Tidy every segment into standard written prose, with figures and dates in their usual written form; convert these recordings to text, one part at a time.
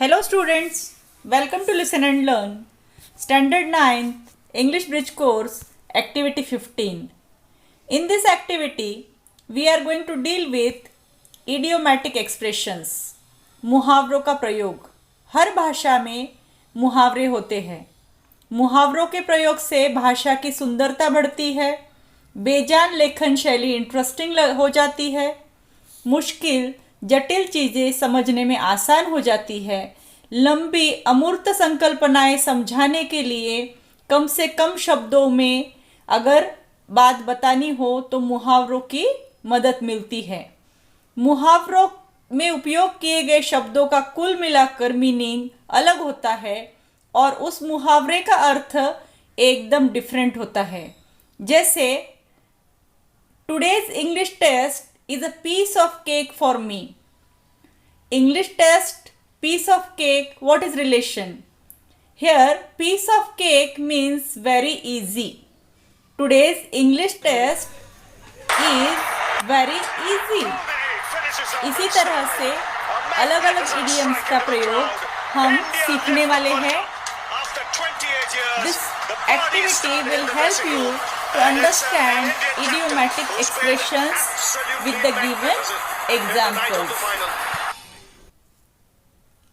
Hello students, welcome to Listen and Learn, Standard 9th English Bridge Course, Activity 15. In this activity, we are going to deal with idiomatic expressions, मुहावरों का प्रयोग. हर भाषा में मुहावरे होते हैं. मुहावरों के प्रयोग से भाषा की सुंदरता बढ़ती है, बेजान लेखन शैली इंटरेस्टिंग हो जाती है, मुश्किल जटिल चीज़ें समझने में आसान हो जाती है, लंबी अमूर्त संकल्पनाएं समझाने के लिए कम से कम शब्दों में अगर बात बतानी हो तो मुहावरों की मदद मिलती है. मुहावरों में उपयोग किए गए शब्दों का कुल मिलाकर मीनिंग अलग होता है और उस मुहावरे का अर्थ एकदम डिफरेंट होता है. जैसे today's English test is a piece of cake for me. English test, piece of cake, what is relation? Here, piece of cake means very easy. Today's English test is very easy. इसी तरह से अलग अलग idioms का प्रयोग हम सीखने वाले हैं. This activity will help you to understand idiomatic expressions with the given examples.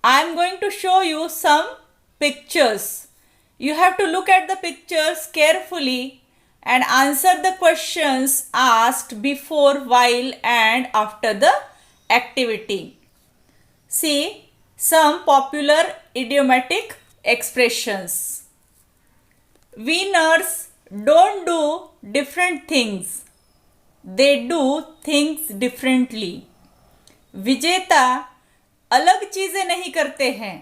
I am going to show you some pictures. You have to look at the pictures carefully and answer the questions asked before, while and after the activity. See some popular idiomatic expressions. Winners don't do different things. They do things differently. विजेता अलग चीज़ें नहीं करते हैं.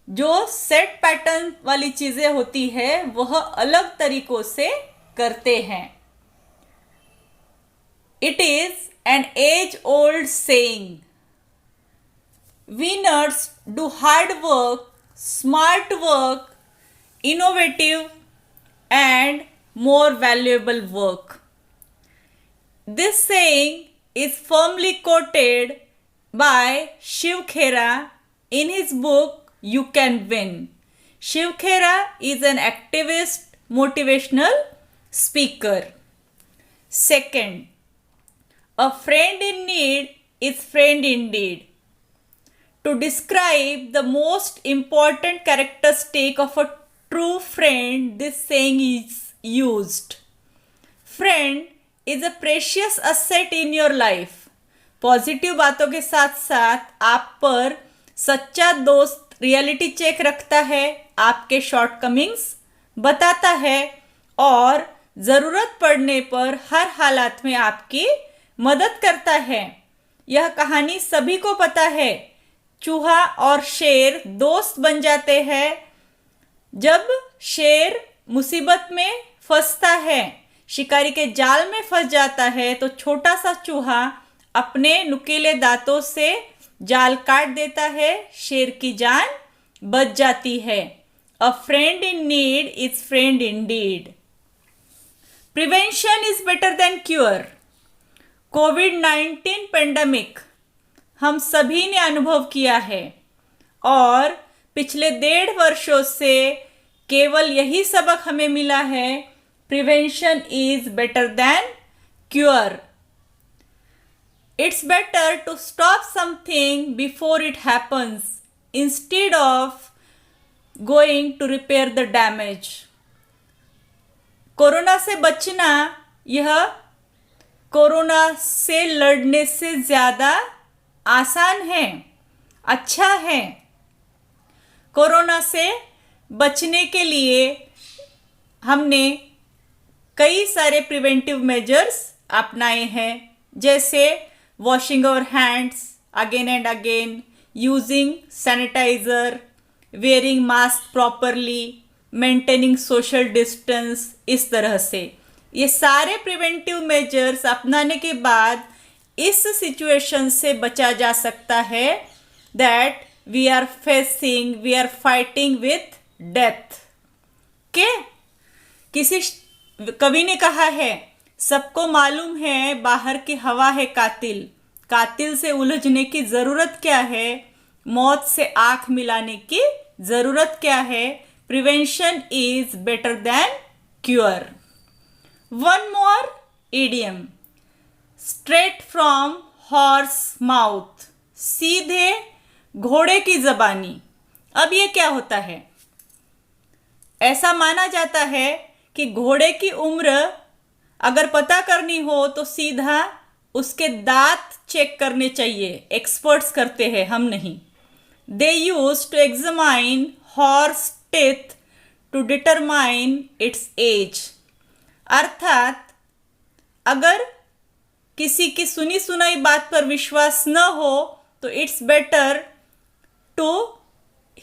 जो set pattern वाली चीज़ें होती है वह अलग तरीकों से करते हैं. It is an age-old saying. Winners do hard work, smart work, innovative and more valuable work. This saying is firmly quoted by Shiv Khera in his book You Can Win. Shiv Khera is an activist motivational speaker. Second, a friend in need is friend indeed. To describe the most important characteristic of a true friend, this saying is used. Friend is a precious asset in your life. Positive बातों के साथ साथ आप पर सच्चा दोस्त reality check रखता है, आपके शॉर्टकमिंग्स बताता है और ज़रूरत पड़ने पर हर हालात में आपकी मदद करता है. यह कहानी सभी को पता है. चूहा और शेर दोस्त बन जाते हैं. जब शेर मुसीबत में फंसता है, शिकारी के जाल में फंस जाता है, तो छोटा सा चूहा अपने नुकीले दांतों से जाल काट देता है. शेर की जान बच जाती है. अ friend in need is friend Indeed. Prevention is better than cure. Covid pandemic हम सभी ने अनुभव किया है और पिछले 1.5 वर्षों से केवल यही सबक हमें मिला है. Prevention is better than cure. It's better to stop something before it happens instead of going to repair the damage. Corona से बचना यह कोरोना से लड़ने से ज़्यादा आसान है, अच्छा है. कोरोना से बचने के लिए हमने कई सारे प्रिवेंटिव मेजर्स अपनाए हैं, जैसे washing our hands again and again, using sanitiser, wearing mask properly, maintaining social distance. इस तरह से ये सारे प्रिवेंटिव मेजर्स अपनाने के बाद इस सिचुएशन से बचा जा सकता है that we are fighting with death. किसी कवि ने कहा है, सबको मालूम है बाहर की हवा है कातिल. कातिल से उलझने की ज़रूरत क्या है, मौत से आंख मिलाने की जरूरत क्या है? Prevention is better than cure. One more idiom, straight from horse mouth, सीधे घोड़े की जबानी. अब ये क्या होता है? ऐसा माना जाता है कि घोड़े की उम्र अगर पता करनी हो तो सीधा उसके दांत चेक करने चाहिए. एक्सपर्ट्स करते हैं, हम नहीं. They used to examine horse teeth to determine its age. अर्थात अगर किसी की सुनी सुनाई बात पर विश्वास न हो तो it's better to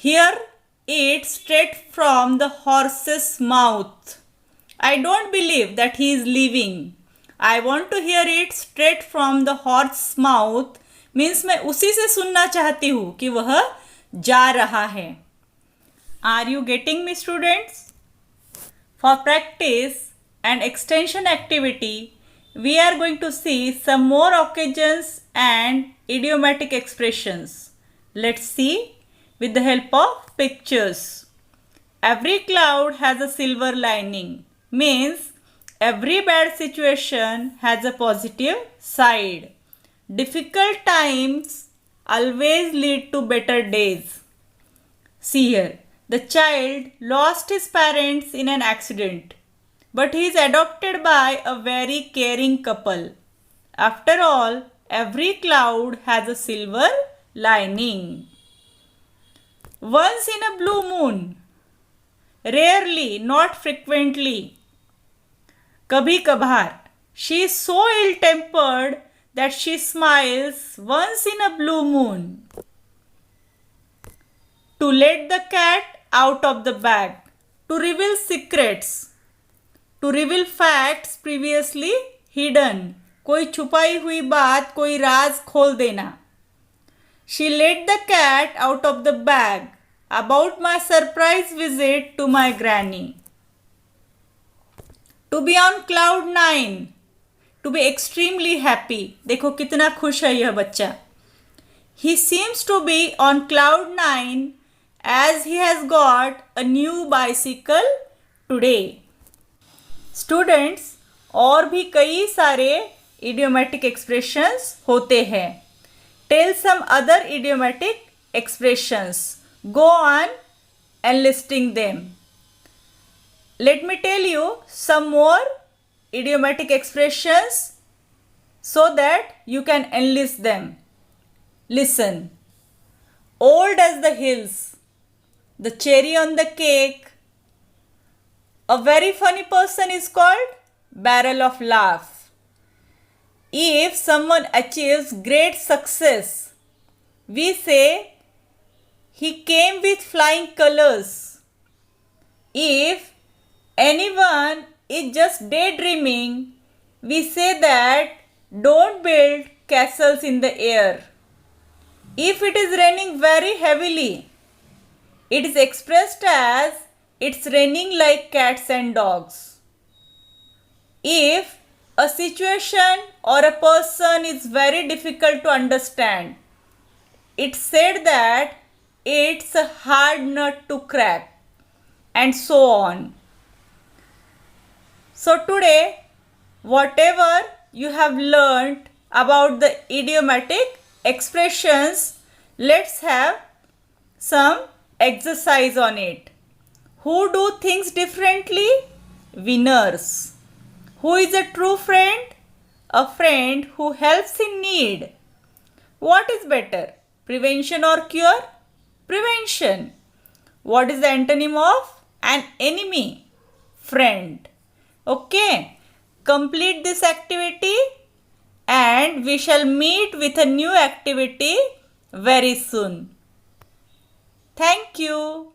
hear it straight from the horse's mouth. I don't believe that he is leaving. I want to hear it straight from the horse's mouth means मैं उसी से सुनना चाहती हूँ कि वह जा रहा है. Are you getting me, students? For practice and extension activity, we are going to see some more occasions and idiomatic expressions. Let's see with the help of pictures. Every cloud has a silver lining means every bad situation has a positive side. Difficult times always lead to better days. See here, the child lost his parents in an accident, but he is adopted by a very caring couple. After all, every cloud has a silver lining. Once in a blue moon, rarely, not frequently, kabhi kabhar, she is so ill-tempered that she smiles once in a blue moon. To let the cat out of the bag, to reveal secrets, to reveal facts previously hidden, कोई छुपाई हुई बात, कोई राज खोल देना. She let the cat out of the bag about my surprise visit to my granny. To be on cloud 9, to be extremely happy. देखो कितना खुश है यह बच्चा. He seems to be on cloud 9 as he has got a new bicycle today. Students, और भी कई सारे idiomatic expressions होते हैं. Tell some other idiomatic expressions. Go on enlisting them. Let me tell you some more idiomatic expressions so that you can enlist them. Listen. Old as the hills, the cherry on the cake. A very funny person is called barrel of laugh. If someone achieves great success, we say he came with flying colors. If anyone is just daydreaming, we say that don't build castles in the air. If it is raining very heavily, it is expressed as it's raining like cats and dogs. If a situation or a person is very difficult to understand, it's said that it's a hard nut to crack, and so on. So today, whatever you have learned about the idiomatic expressions, let's have some exercise on it. Who do things differently? Winners. Who is a true friend? A friend who helps in need. What is better, prevention or cure? Prevention. What is the antonym of an enemy? Friend. Okay, complete this activity and we shall meet with a new activity very soon. Thank you.